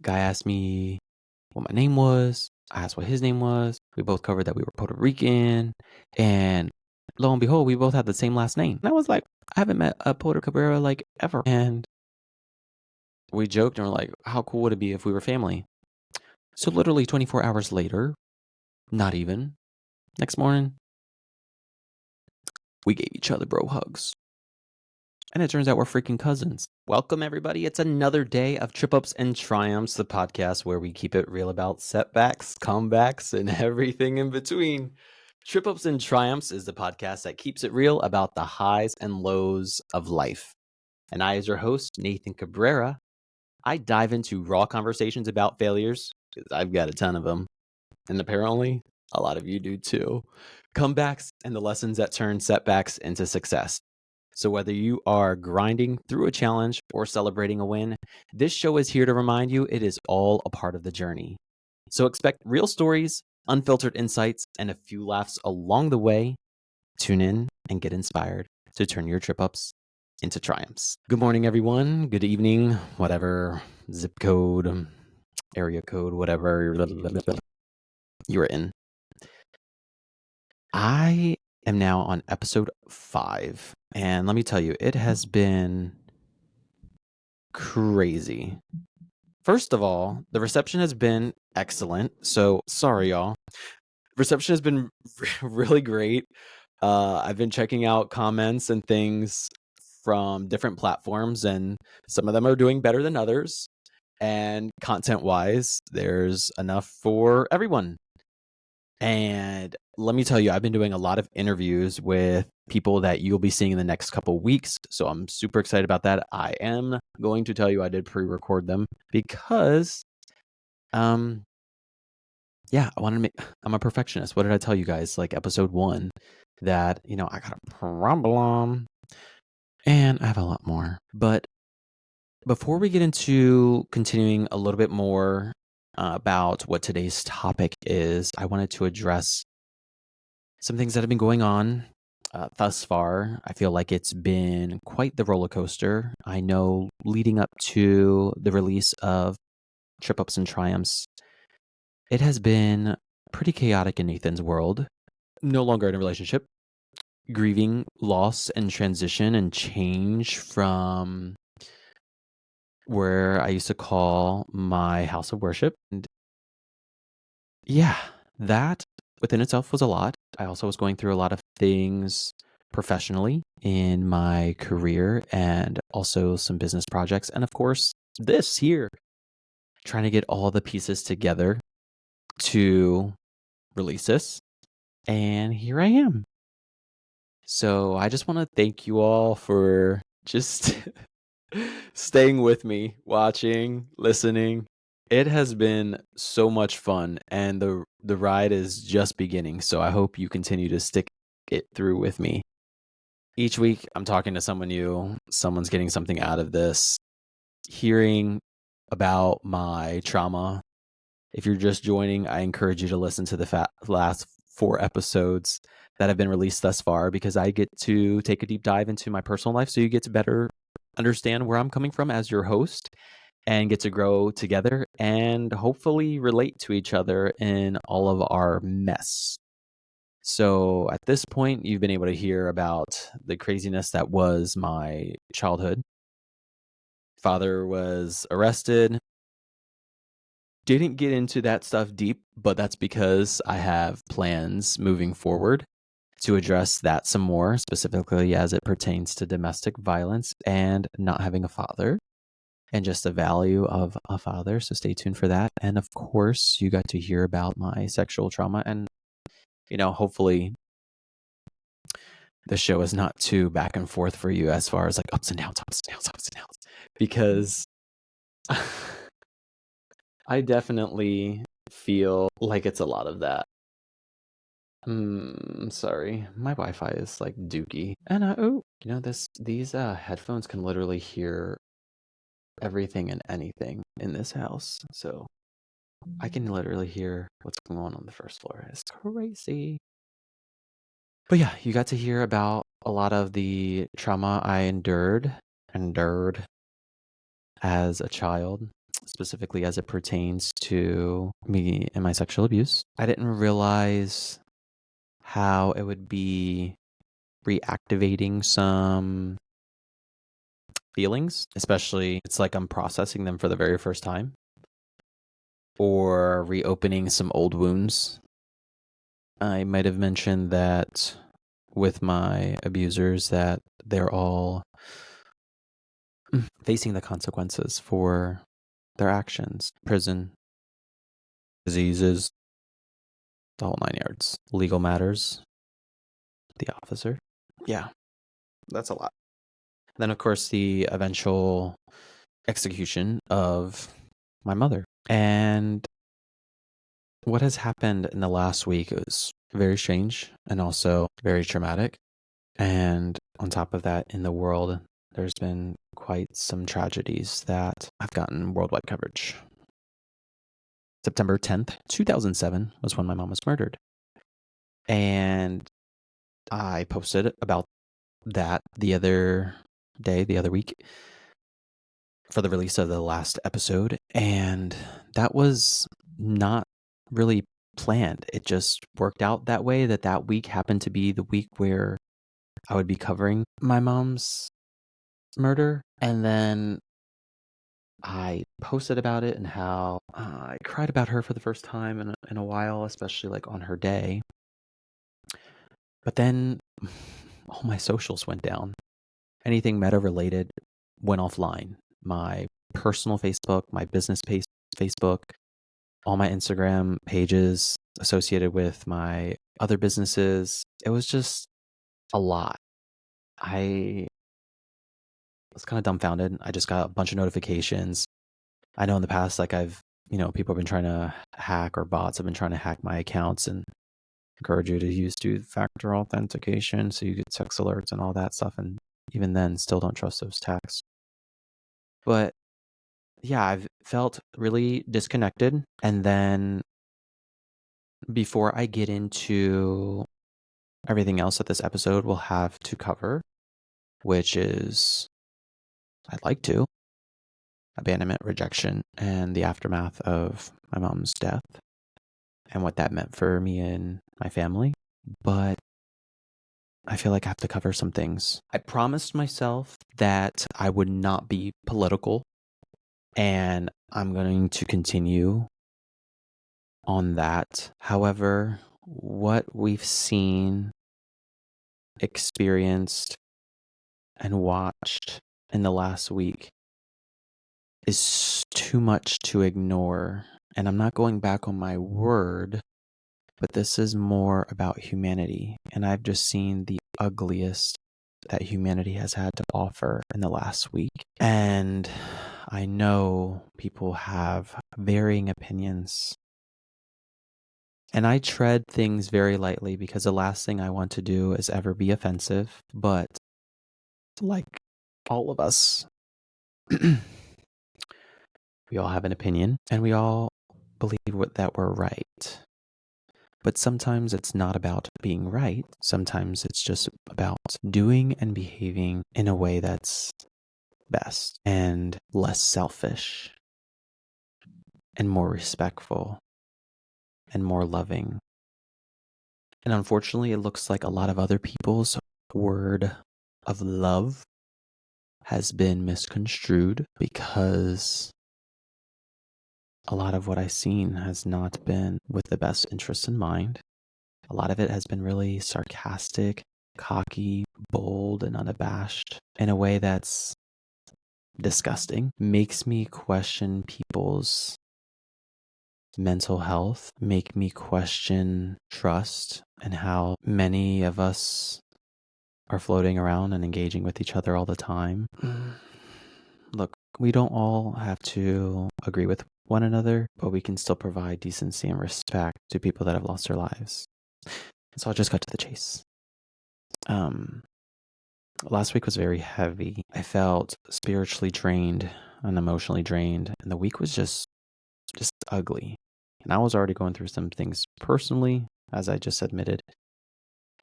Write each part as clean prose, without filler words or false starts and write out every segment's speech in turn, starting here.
Guy asked me what my name was. I asked what his name was. We both covered that we were Puerto Rican. And lo and behold, we both had the same last name. And I was like, I haven't met a Puerto Cabrera like ever. And we joked and were like, how cool would it be if we were family? So literally 24 hours later, not even, next morning, we gave each other bro hugs. And it turns out we're freaking cousins. Welcome, everybody. It's another day of Trip Ups and Triumphs, the podcast where we keep it real about setbacks, comebacks, and everything in between. Trip Ups and Triumphs is the podcast that keeps it real about the highs and lows of life. And I, as your host, Nathan Cabrera, I dive into raw conversations about failures, because I've got a ton of them. And apparently, a lot of you do too. Comebacks and the lessons that turn setbacks into success. So whether you are grinding through a challenge or celebrating a win, this show is here to remind you it is all a part of the journey. So expect real stories, unfiltered insights, and a few laughs along the way. Tune in and get inspired to turn your trip ups into triumphs. Good morning, everyone. Good evening, whatever zip code, area code, whatever you're in. I am now on episode 5. And let me tell you, it has been crazy. First of all, the reception has been excellent. So sorry, y'all. Reception has been really great. I've been checking out comments and things from different platforms, and some of them are doing better than others. And content-wise, there's enough for everyone. And let me tell you, I've been doing a lot of interviews with people that you'll be seeing in the next couple weeks. So I'm super excited about that. I am going to tell you I did pre-record them because, yeah, I wanted to make, I'm a perfectionist. What did I tell you guys? Like episode 1 that, I got a problem and I have a lot more. But before we get into continuing a little bit more about what today's topic is, I wanted to address some things that have been going on thus far. I feel like it's been quite the roller coaster. I know leading up to the release of Trip Ups and Triumphs, it has been pretty chaotic in Nathan's world. No longer in a relationship, grieving loss and transition and change from where I used to call my house of worship. And yeah, that within itself was a lot. I also was going through a lot of things professionally in my career and also some business projects. And of course, this here, trying to get all the pieces together to release this. And here I am. So I just want to thank you all for just staying with me, watching, listening. It has been so much fun, and the ride is just beginning. So I hope you continue to stick it through with me. Each week, I'm talking to someone new. Someone's getting something out of this. Hearing about my trauma. If you're just joining, I encourage you to listen to the last 4 episodes that have been released thus far, because I get to take a deep dive into my personal life, so you get to better understand where I'm coming from as your host and get to grow together and hopefully relate to each other in all of our mess. So at this point, you've been able to hear about the craziness that was my childhood. Father was arrested. Didn't get into that stuff deep, but that's because I have plans moving forward to address that some more, specifically as it pertains to domestic violence and not having a father, and just the value of a father. So stay tuned for that. And of course, you got to hear about my sexual trauma, and hopefully the show is not too back and forth for you as far as like ups and downs, because I definitely feel like it's a lot of that. Sorry, my Wi-Fi is like dookie, and these headphones can literally hear everything and anything in this house, so I can literally hear what's going on the first floor. It's crazy. But yeah, you got to hear about a lot of the trauma I endured as a child. specifically as it pertains to me and my sexual abuse. I didn't realize how it would be reactivating some feelings, especially it's like I'm processing them for the very first time or reopening some old wounds. I might have mentioned that with my abusers that they're all facing the consequences for their actions, prison, diseases, the whole 9 yards, legal matters, the officer. Yeah, that's a lot. Then, of course, the eventual execution of my mother. And what has happened in the last week is very strange and also very traumatic. And on top of that, in the world, there's been quite some tragedies that have gotten worldwide coverage. September 10th, 2007 was when my mom was murdered. And I posted about that the other week for the release of the last episode. And that was not really planned. It just worked out that way, that week happened to be the week where I would be covering my mom's murder. And then I posted about it and how I cried about her for the first time in a while, especially like on her day. But then all my socials went down. Anything meta related went offline. My personal Facebook, my business Facebook, all my Instagram pages associated with my other businesses. It was just a lot. I was kind of dumbfounded. I just got a bunch of notifications. I know in the past, like people have been trying to hack, or bots have been trying to hack my accounts and encourage you to use two-factor authentication so you get text alerts and all that stuff. And even then, still don't trust those texts. But yeah, I've felt really disconnected. And then before I get into everything else that this episode will have to cover, which is, I'd like to, abandonment, rejection, and the aftermath of my mom's death and what that meant for me and my family. But I feel like I have to cover some things. I promised myself that I would not be political, and I'm going to continue on that. However, what we've seen, experienced, and watched in the last week is too much to ignore. And I'm not going back on my word, but this is more about humanity. And I've just seen the ugliest that humanity has had to offer in the last week. And I know people have varying opinions. And I tread things very lightly because the last thing I want to do is ever be offensive. But like all of us, we all have an opinion and we all believe that we're right. But sometimes it's not about being right. Sometimes it's just about doing and behaving in a way that's best and less selfish and more respectful and more loving. And unfortunately, it looks like a lot of other people's word of love has been misconstrued because a lot of what I've seen has not been with the best interest in mind. A lot of it has been really sarcastic, cocky, bold, and unabashed in a way that's disgusting. Makes me question people's mental health, make me question trust and how many of us are floating around and engaging with each other all the time. Look, we don't all have to agree with one another, but we can still provide decency and respect to people that have lost their lives. So I'll just cut to the chase. Last week was very heavy. I felt spiritually drained and emotionally drained, and the week was just ugly. And I was already going through some things personally, as I just admitted.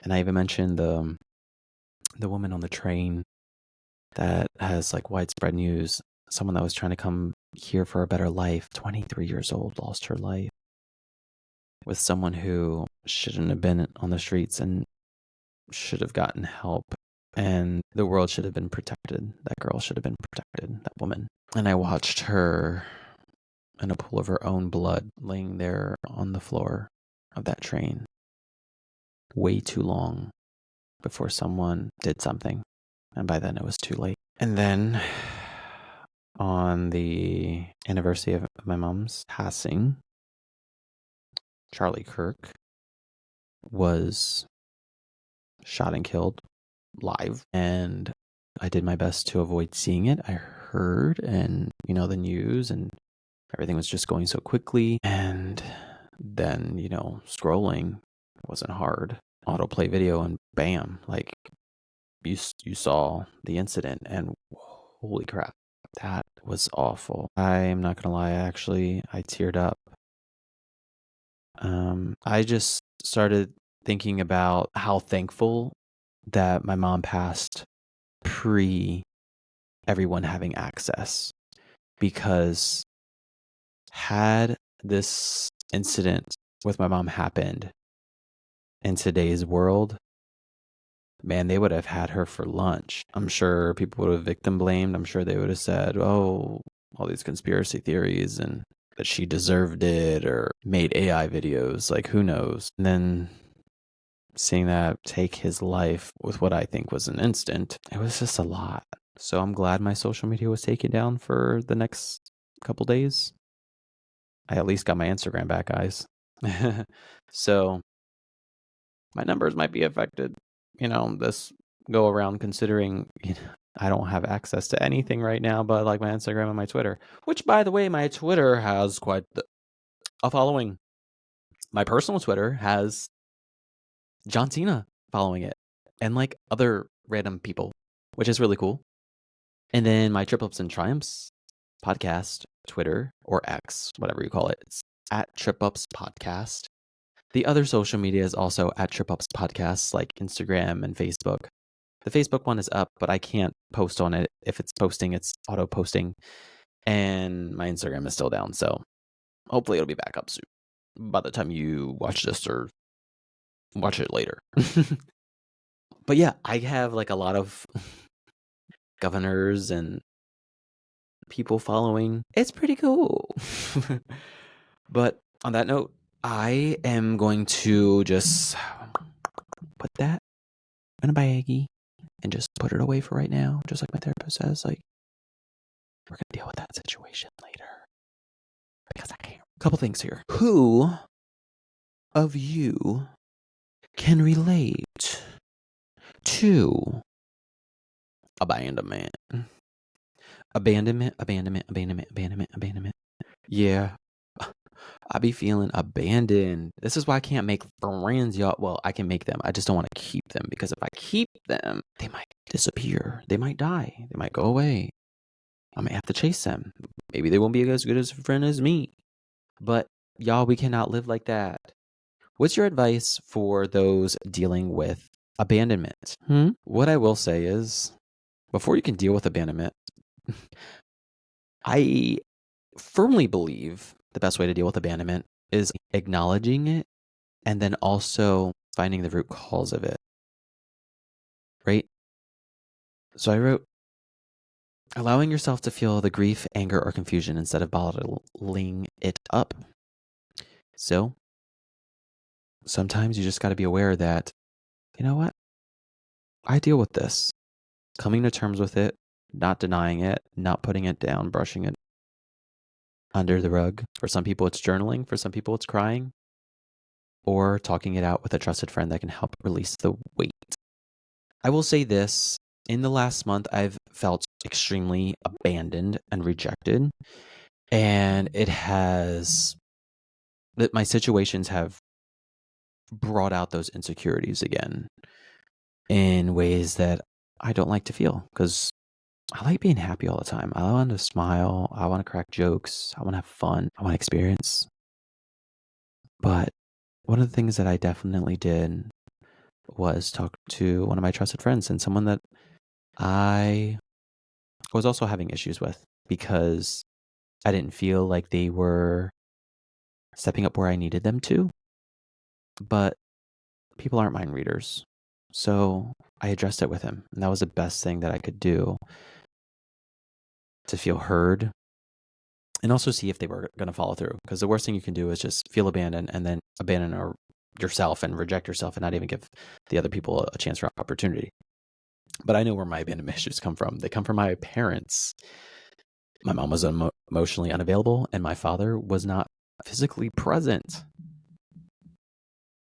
And I even mentioned the woman on the train that has like widespread news, someone that was trying to come here for a better life. 23 years old, lost her life with someone who shouldn't have been on the streets and should have gotten help. And the world should have been protected. That girl should have been protected, that woman. And I watched her in a pool of her own blood laying there on the floor of that train way too long before someone did something. And by then it was too late. And then on the anniversary of my mom's passing, Charlie Kirk was shot and killed live. And I did my best to avoid seeing it. I heard and, the news, and everything was just going so quickly. And then, scrolling wasn't hard. Autoplay video and bam, like you saw the incident, and holy crap, that was awful. I'm not gonna lie, I teared up. I just started thinking about how thankful that my mom passed pre everyone having access, because had this incident with my mom happened in today's world, man, they would have had her for lunch. I'm sure people would have victim blamed. I'm sure they would have said, oh, all these conspiracy theories and that she deserved it, or made AI videos. Like, who knows? And then seeing that take his life with what I think was an instant, it was just a lot. So I'm glad my social media was taken down for the next couple days. I at least got my Instagram back, guys. So my numbers might be affected, this go around, considering I don't have access to anything right now but like my Instagram and my Twitter, which, by the way, my Twitter has quite a following. My personal Twitter has John Cena following it and like other random people, which is really cool. And then my Trip Ups and Triumphs podcast Twitter, or X, whatever you call it, it's at Trip Ups Podcast. The other social media is also at Trip Ups Podcasts, like Instagram and Facebook. The Facebook one is up, but I can't post on it. If it's posting, it's auto posting. And my Instagram is still down, so hopefully it'll be back up soon by the time you watch this or watch it later. But yeah, I have like a lot of governors and people following. It's pretty cool. But on that note, I am going to just put that in a baggie and just put it away for right now. Just like my therapist says, like, we're going to deal with that situation later. Because I can't. A couple things here. Who of you can relate to abandonment? Abandonment. Yeah. I be feeling abandoned. This is why I can't make friends, y'all. Well, I can make them. I just don't want to keep them, because if I keep them, they might disappear. They might die. They might go away. I might have to chase them. Maybe they won't be as good as a friend as me. But y'all, we cannot live like that. What's your advice for those dealing with abandonment? What I will say is, before you can deal with abandonment, I firmly believe the best way to deal with abandonment is acknowledging it and then also finding the root cause of it. Right? So I wrote, allowing yourself to feel the grief, anger, or confusion instead of bottling it up. So sometimes you just got to be aware that, you know what? I deal with this. Coming to terms with it, not denying it, not putting it down, brushing it under the rug. For some people, it's journaling. For some people, it's crying. Or talking it out with a trusted friend that can help release the weight. I will say this. In the last month, I've felt extremely abandoned and rejected. And my situations have brought out those insecurities again in ways that I don't like to feel, because I like being happy all the time. I want to smile. I want to crack jokes. I want to have fun. I want to experience. But one of the things that I definitely did was talk to one of my trusted friends, and someone that I was also having issues with, because I didn't feel like they were stepping up where I needed them to, but people aren't mind readers. So I addressed it with him, and that was the best thing that I could do to feel heard and also see if they were going to follow through. Because the worst thing you can do is just feel abandoned and then abandon yourself and reject yourself and not even give the other people a chance for opportunity. But I know where my abandonment issues come from. They come from my parents. My mom was emotionally unavailable, and my father was not physically present.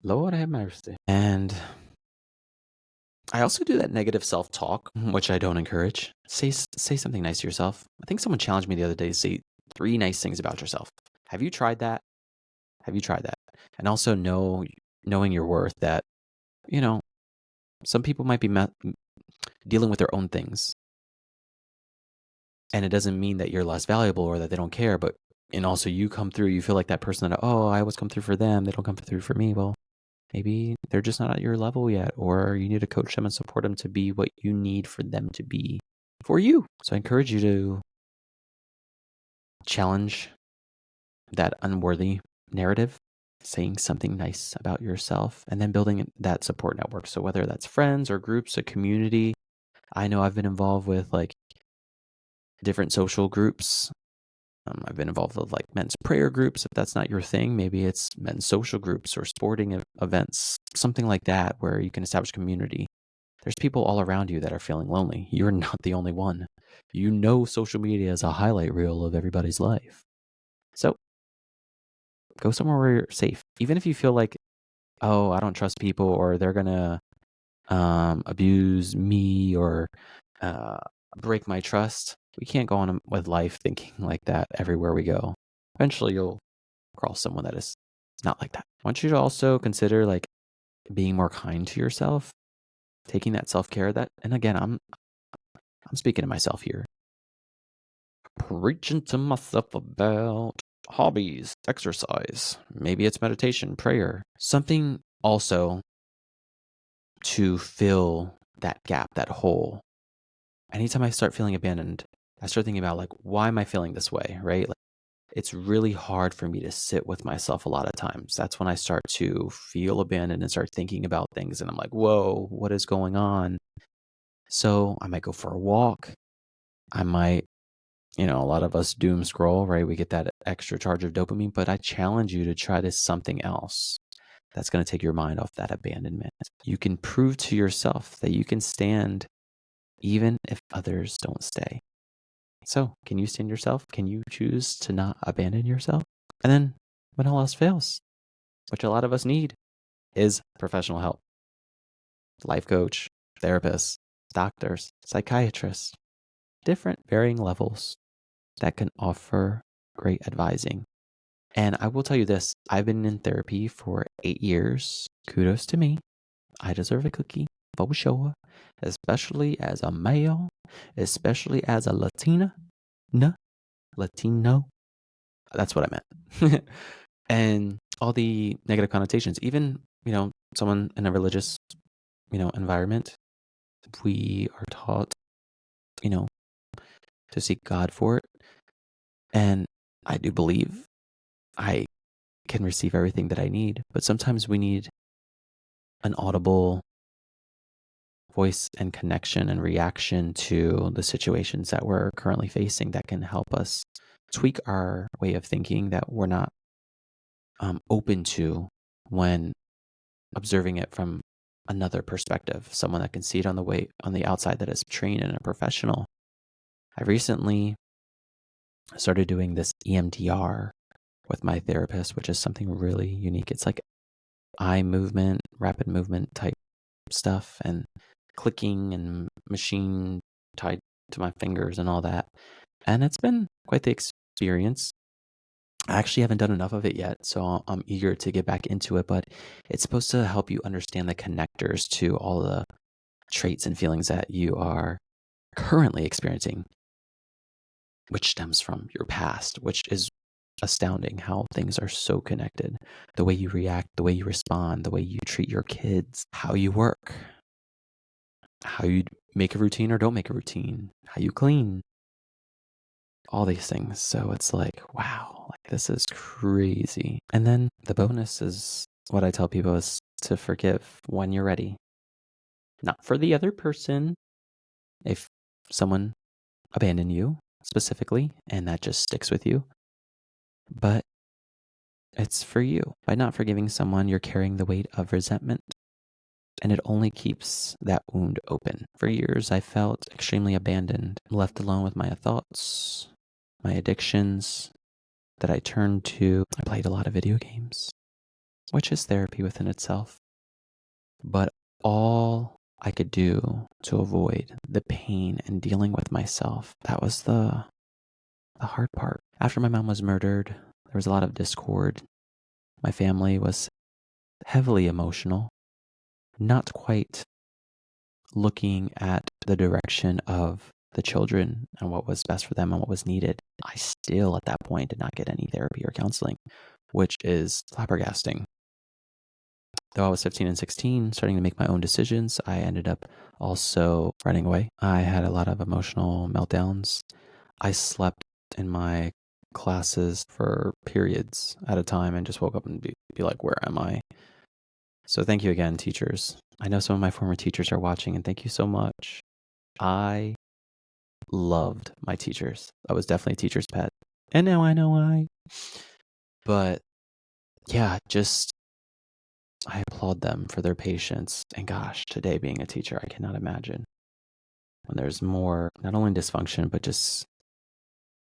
Lord have mercy. And I also do that negative self-talk, which I don't encourage. Say something nice to yourself. I think someone challenged me the other day to say 3 nice things about yourself. Have you tried that? Have you tried that? And also knowing your worth, that, you know, some people might be dealing with their own things. And it doesn't mean that you're less valuable or that they don't care, and also you come through, you feel like that person that, oh, I always come through for them, they don't come through for me. Well, maybe they're just not at your level yet, or you need to coach them and support them to be what you need for them to be for you. So I encourage you to challenge that unworthy narrative, saying something nice about yourself, and then building that support network. So whether that's friends or groups, a community, I know I've been involved with like different social groups. I've been involved with like men's prayer groups. If that's not your thing, maybe it's men's social groups or sporting events, something like that, where you can establish community. There's people all around you that are feeling lonely. You're not the only one. You know, social media is a highlight reel of everybody's life. So go somewhere where you're safe. Even if you feel like, oh, I don't trust people, or they're going to abuse me or break my trust. We can't go on with life thinking like that everywhere we go. Eventually you'll cross someone that is not like that. I want you to also consider like being more kind to yourself, taking that self-care, that, and again, I'm speaking to myself here. Preaching to myself about hobbies, exercise, maybe it's meditation, prayer, something also to fill that gap, that hole. Anytime I start feeling abandoned, I start thinking about like, why am I feeling this way, right? Like, it's really hard for me to sit with myself a lot of times. That's when I start to feel abandoned and start thinking about things. And I'm like, whoa, what is going on? So I might go for a walk. I might, a lot of us doom scroll, right? We get that extra charge of dopamine, but I challenge you to try this something else that's going to take your mind off that abandonment. You can prove to yourself that you can stand even if others don't stay. So, can you stand yourself? Can you choose to not abandon yourself? And then, when all else fails, which a lot of us need, is professional help. Life coach, therapists, doctors, psychiatrists, different varying levels that can offer great advising. And I will tell you this, I've been in therapy for 8 years. Kudos to me. I deserve a cookie, for sure, especially as a male, especially as a Latino. That's what I meant. And all the negative connotations, even, someone in a religious, environment, we are taught, to seek God for it. And I do believe I can receive everything that I need, but sometimes we need an audible voice and connection and reaction to the situations that we're currently facing that can help us tweak our way of thinking that we're not open to when observing it from another perspective, someone that can see it on the outside, that is trained and a professional. I recently started doing this EMDR with my therapist, which is something really unique. It's like eye movement, rapid movement type stuff, and clicking and machine tied to my fingers and all that. And it's been quite the experience. I actually haven't done enough of it yet, so I'm eager to get back into it, but it's supposed to help you understand the connectors to all the traits and feelings that you are currently experiencing, which stems from your past, which is astounding how things are so connected. The way you react, the way you respond, the way you treat your kids, how you work, how you make a routine or don't make a routine, how you clean, all these things. So it's like, wow, like this is crazy. And then the bonus is what I tell people is to forgive when you're ready. Not for the other person. If someone abandoned you specifically and that just sticks with you, but it's for you. By not forgiving someone, you're carrying the weight of resentment, and it only keeps that wound open. For years, I felt extremely abandoned, left alone with my thoughts, my addictions that I turned to. I played a lot of video games, which is therapy within itself. But all I could do to avoid the pain and dealing with myself, that was the hard part. After my mom was murdered, there was a lot of discord. My family was heavily emotional, not quite looking at the direction of the children and what was best for them and what was needed. I still, at that point, did not get any therapy or counseling, which is flabbergasting. Though I was 15 and 16, starting to make my own decisions, I ended up also running away. I had a lot of emotional meltdowns. I slept in my classes for periods at a time and just woke up and be like, where am I? So thank you again, teachers. I know some of my former teachers are watching, and thank you so much. I loved my teachers. I was definitely a teacher's pet. And now I know why. But yeah, just I applaud them for their patience. And gosh, today being a teacher, I cannot imagine when there's more, not only dysfunction, but just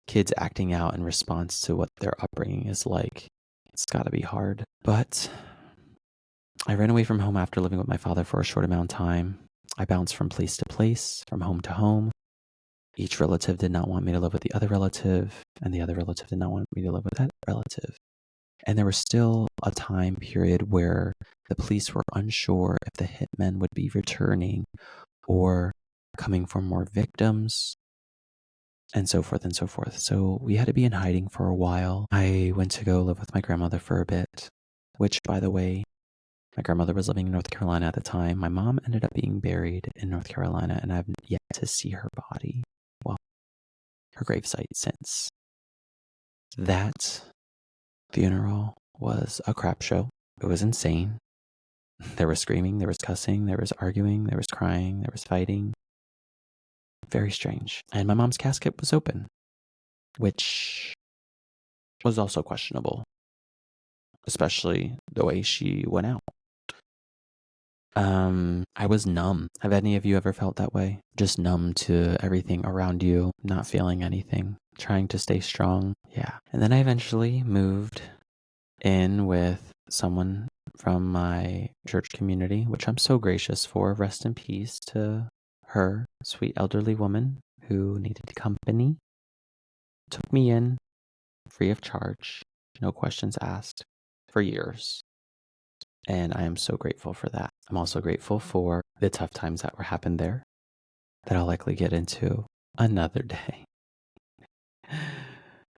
kids acting out in response to what their upbringing is like. It's got to be hard. But I ran away from home after living with my father for a short amount of time. I bounced from place to place, from home to home. Each relative did not want me to live with the other relative, and the other relative did not want me to live with that relative. And there was still a time period where the police were unsure if the hitmen would be returning or coming for more victims, and so forth and so forth. So we had to be in hiding for a while. I went to go live with my grandmother for a bit, which, by the way, my grandmother was living in North Carolina at the time. My mom ended up being buried in North Carolina, and I've yet to see her body. Well, her gravesite since. That funeral was a crap show. It was insane. There was screaming, there was cussing, there was arguing, there was crying, there was fighting. Very strange. And my mom's casket was open, which was also questionable, especially the way she went out. I was numb. Have any of you ever felt that way? Just numb to everything around you, not feeling anything, trying to stay strong. Yeah. And then I eventually moved in with someone from my church community, which I'm so gracious for. Rest in peace to her, sweet elderly woman who needed company. Took me in free of charge, no questions asked, for years. And I am so grateful for that. I'm also grateful for the tough times that were happened there that I'll likely get into another day.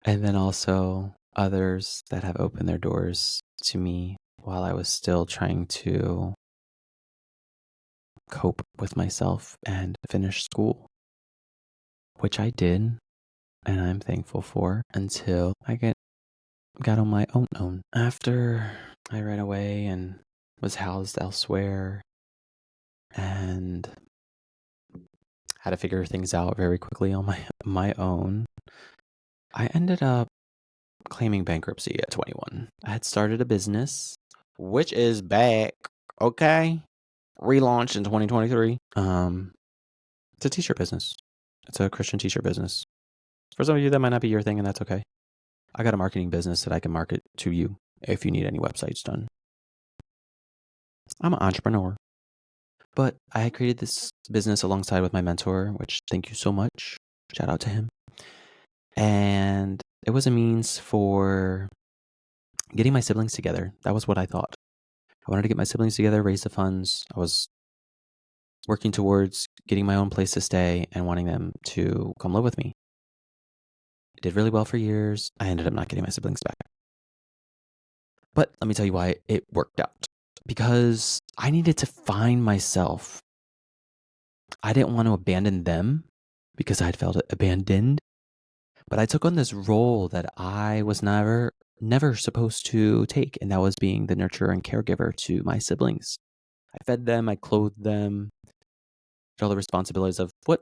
And then also others that have opened their doors to me while I was still trying to cope with myself and finish school, which I did, and I'm thankful for until I got on my own. After I ran away and was housed elsewhere and had to figure things out very quickly on my own, I ended up claiming bankruptcy at 21. I had started a business, which is back, okay? Relaunched in 2023. It's a t-shirt business. It's a Christian t-shirt business. For some of you, that might not be your thing, and that's okay. I got a marketing business that I can market to you if you need any websites done. I'm an entrepreneur. But I had created this business alongside with my mentor, which thank you so much. Shout out to him. And it was a means for getting my siblings together. That was what I thought. I wanted to get my siblings together, raise the funds. I was working towards getting my own place to stay and wanting them to come live with me. I did really well for years. I ended up not getting my siblings back. But let me tell you why it worked out. Because I needed to find myself. I didn't want to abandon them because I had felt abandoned. But I took on this role that I was never supposed to take, and that was being the nurturer and caregiver to my siblings. I fed them, I clothed them, did all the responsibilities of what,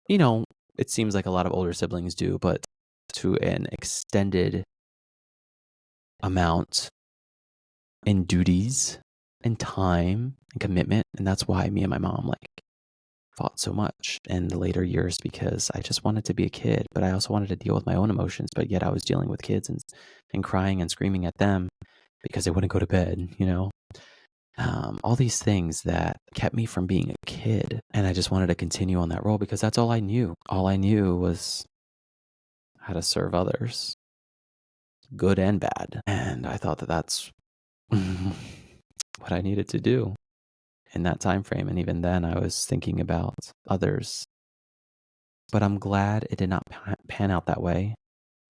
you know, it seems like a lot of older siblings do, but to an extended amount in duties and time and commitment. And that's why me and my mom fought so much in the later years, because I just wanted to be a kid, but I also wanted to deal with my own emotions. But yet I was dealing with kids and crying and screaming at them because they wouldn't go to bed, all these things that kept me from being a kid. And I just wanted to continue on that role because that's all I knew. All I knew was how to serve others, good and bad. And I thought that that's what I needed to do in that time frame. And even then I was thinking about others. But I'm glad it did not pan out that way,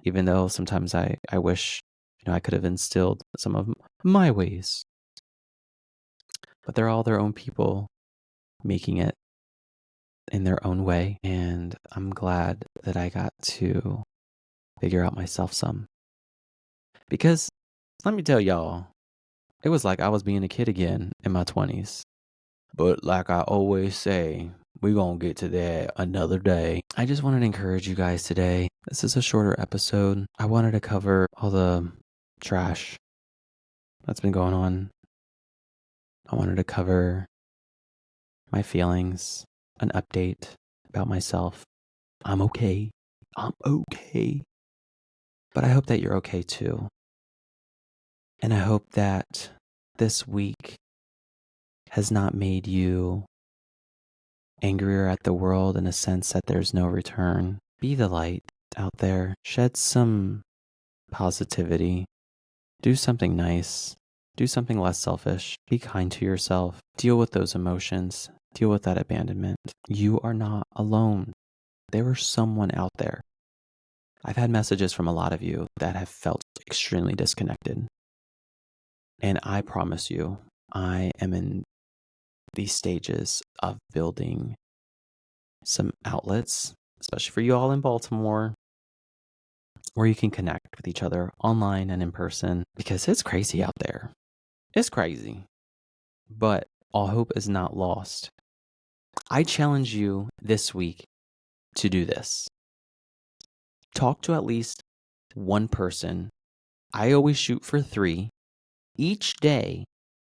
even though sometimes I wish, I could have instilled some of my ways. But they're all their own people making it in their own way. And I'm glad that I got to figure out myself some. Because let me tell y'all, it was like I was being a kid again in my 20s. But like I always say, we're going to get to that another day. I just wanted to encourage you guys today. This is a shorter episode. I wanted to cover all the trash that's been going on. I wanted to cover my feelings, an update about myself. I'm okay. I'm okay. But I hope that you're okay too. And I hope that this week has not made you angrier at the world in a sense that there's no return. Be the light out there. Shed some positivity. Do something nice. Do something less selfish. Be kind to yourself. Deal with those emotions. Deal with that abandonment. You are not alone. There is someone out there. I've had messages from a lot of you that have felt extremely disconnected. And I promise you, I am in these stages of building some outlets, especially for you all in Baltimore, where you can connect with each other online and in person, because it's crazy out there. It's crazy. But all hope is not lost. I challenge you this week to do this. Talk to at least one person. I always shoot for 3. Each day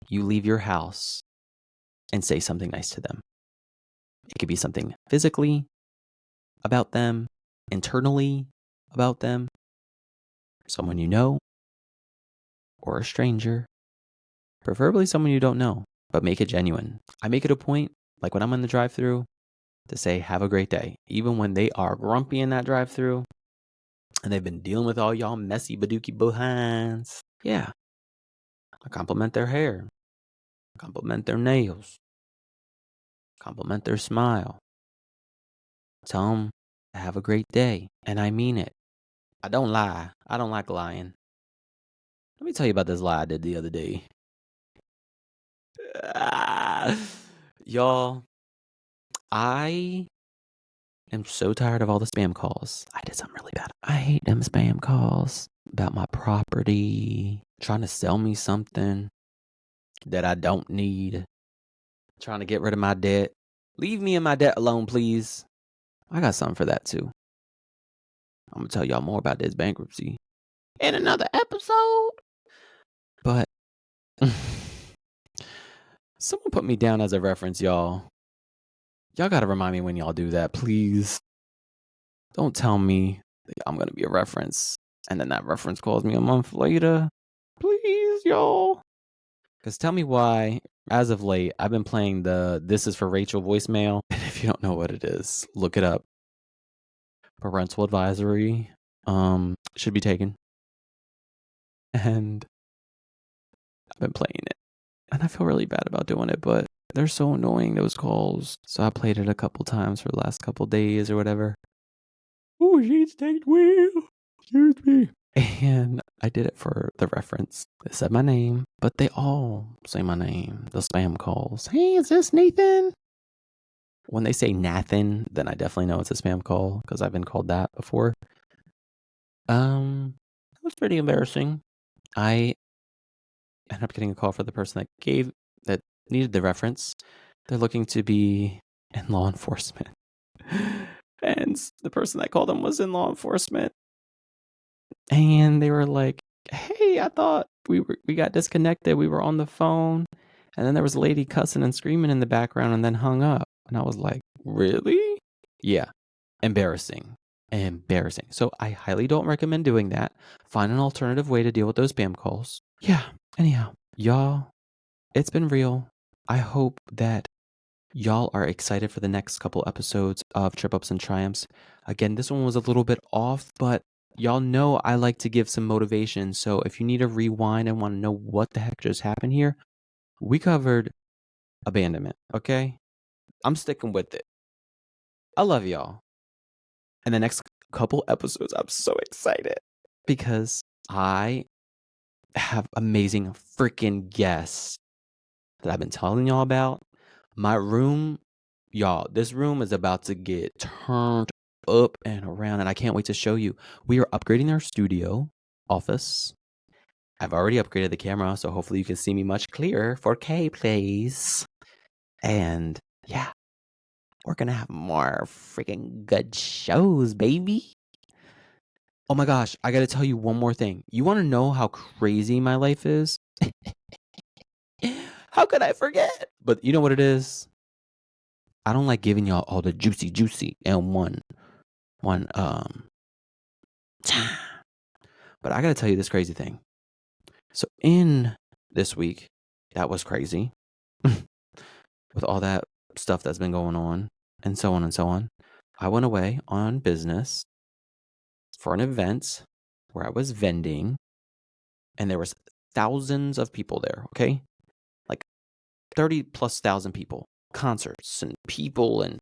you leave your house and say something nice to them. It could be something physically about them, internally about them, someone you know, or a stranger, preferably someone you don't know, but make it genuine. I make it a point, like when I'm in the drive-thru, to say, have a great day. Even when they are grumpy in that drive-thru and they've been dealing with all y'all messy badookie behinds. Yeah. I compliment their hair, compliment their nails, compliment their smile. Tell them to have a great day. And I mean it. I don't lie. I don't like lying. Let me tell you about this lie I did the other day. Y'all, I am so tired of all the spam calls. I did something really bad. I hate them spam calls about my property, trying to sell me something that I don't need, trying to get rid of my debt. Leave me and my debt alone, please. I got something for that too. I'm going to tell y'all more about this bankruptcy in another episode. But someone put me down as a reference, y'all. Y'all got to remind me when y'all do that, please. Don't tell me that I'm going to be a reference and then that reference calls me a month later. Please, y'all. Because tell me why, as of late, I've been playing the This Is For Rachel voicemail. And if you don't know what it is, look it up. Parental advisory should be taken. And I've been playing it. And I feel really bad about doing it, but they're so annoying, those calls. So I played it a couple times for the last couple days or whatever. Oh, she's take wheel. Excuse me. And I did it for the reference. They said my name, but they all say my name. The spam calls. Hey, is this Nathan? When they say Nathan, then I definitely know it's a spam call because I've been called that before. It was pretty embarrassing. I ended up getting a call for the person that needed the reference. They're looking to be in law enforcement. And the person that called them was in law enforcement. And they were like, "Hey, I thought we got disconnected. We were on the phone." And then there was a lady cussing and screaming in the background and then hung up. And I was like, "Really?" Yeah. Embarrassing. Embarrassing. So I highly don't recommend doing that. Find an alternative way to deal with those spam calls. Yeah. Anyhow, y'all, it's been real. I hope that y'all are excited for the next couple episodes of Trip Ups and Triumphs. Again, this one was a little bit off, but y'all know I like to give some motivation. So if you need a rewind and want to know what the heck just happened here, we covered Abandonment, okay? I'm sticking with it. I love y'all. And the next couple episodes, I'm so excited because I have amazing freaking guests that I've been telling y'all about. My room, y'all, this room is about to get turned up and around, and I can't wait to show you. We are upgrading our studio office. I've already upgraded the camera, so hopefully you can see me much clearer. 4K, please. And yeah, we're gonna have more freaking good shows, baby. Oh my gosh, I gotta tell you one more thing. You wanna know how crazy my life is? How could I forget? But you know what it is? I don't like giving y'all all the juicy and one time. But I gotta tell you this crazy thing. So in this week, that was crazy. With all that stuff that's been going on and so on and so on. I went away on business for an event where I was vending and there was thousands of people there, okay? Like 30 plus thousand people. Concerts and people and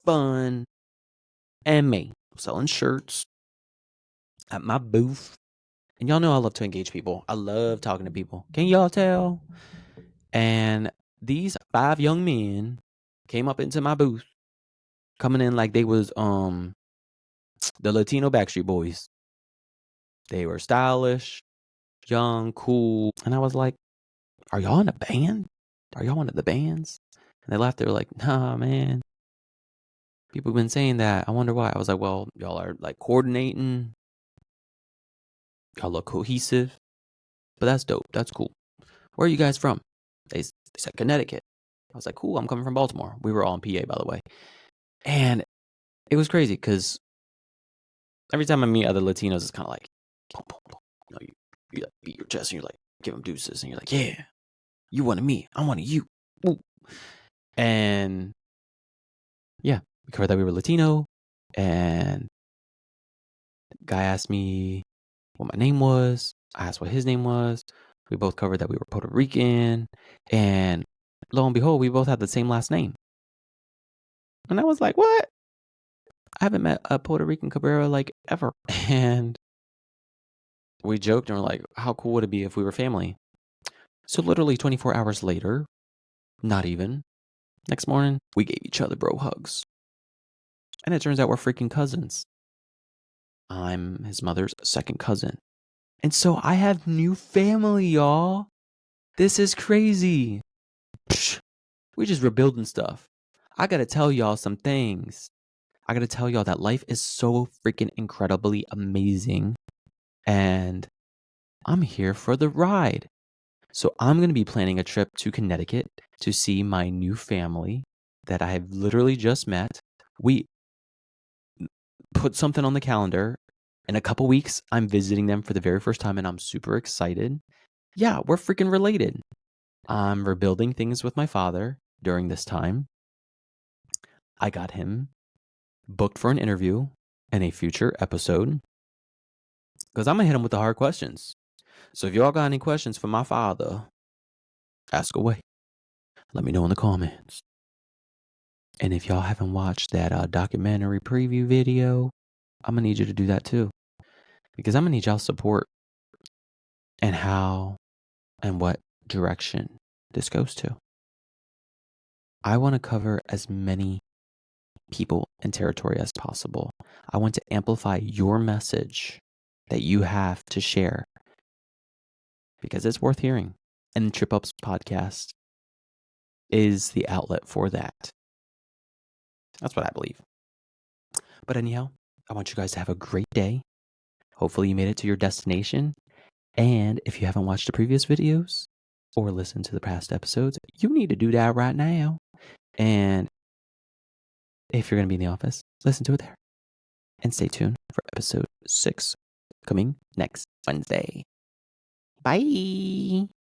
fun. And me selling shirts at my booth. And y'all know I love to engage people. I love talking to people. Can y'all tell? And these 5 young men came up into my booth, coming in like they was the Latino Backstreet Boys. They were stylish, young, cool. And I was like, "Are y'all in a band? Are y'all one of the bands?" And they laughed. They were like, "Nah, man. People have been saying that. I wonder why." I was like, "Well, y'all are like coordinating. Y'all look cohesive. But that's dope. That's cool. Where are you guys from?" They said Connecticut. I was like, "Cool. I'm coming from Baltimore." We were all in PA, by the way. And it was crazy because every time I meet other Latinos, it's kind of like, boom, boom, boom. You know, you like beat your chest and you're like, give them deuces. And you're like, "Yeah, you one of me. I'm one of you." Ooh. And yeah, we covered that we were Latino. And the guy asked me what my name was. I asked what his name was. We both covered that we were Puerto Rican. And lo and behold, we both had the same last name. And I was like, "What? I haven't met a Puerto Rican Cabrera like ever." And we joked and were like, "How cool would it be if we were family?" So literally 24 hours later, not even, next morning, we gave each other bro hugs. And it turns out we're freaking cousins. I'm his mother's second cousin. And so I have new family, y'all. This is crazy. Psh, we just rebuilding stuff. I gotta tell y'all some things. I gotta tell y'all that life is so freaking incredibly amazing. And I'm here for the ride. So I'm going to be planning a trip to Connecticut to see my new family that I have literally just met. We put something on the calendar. In a couple weeks, I'm visiting them for the very first time and I'm super excited. Yeah, we're freaking related. I'm rebuilding things with my father during this time. I got him booked for an interview in a future episode because I'm going to hit him with the hard questions. So if y'all got any questions for my father, ask away. Let me know in the comments. And if y'all haven't watched that documentary preview video, I'm going to need you to do that too. Because I'm going to need y'all's support and how and what direction this goes to. I want to cover as many people and territory as possible. I want to amplify your message that you have to share because it's worth hearing. And Trip Ups podcast is the outlet for that. That's what I believe. But anyhow, I want you guys to have a great day. Hopefully you made it to your destination. And if you haven't watched the previous videos or listened to the past episodes, you need to do that right now. And if you're going to be in the office, listen to it there. And stay tuned for episode 6 coming next Wednesday. Bye.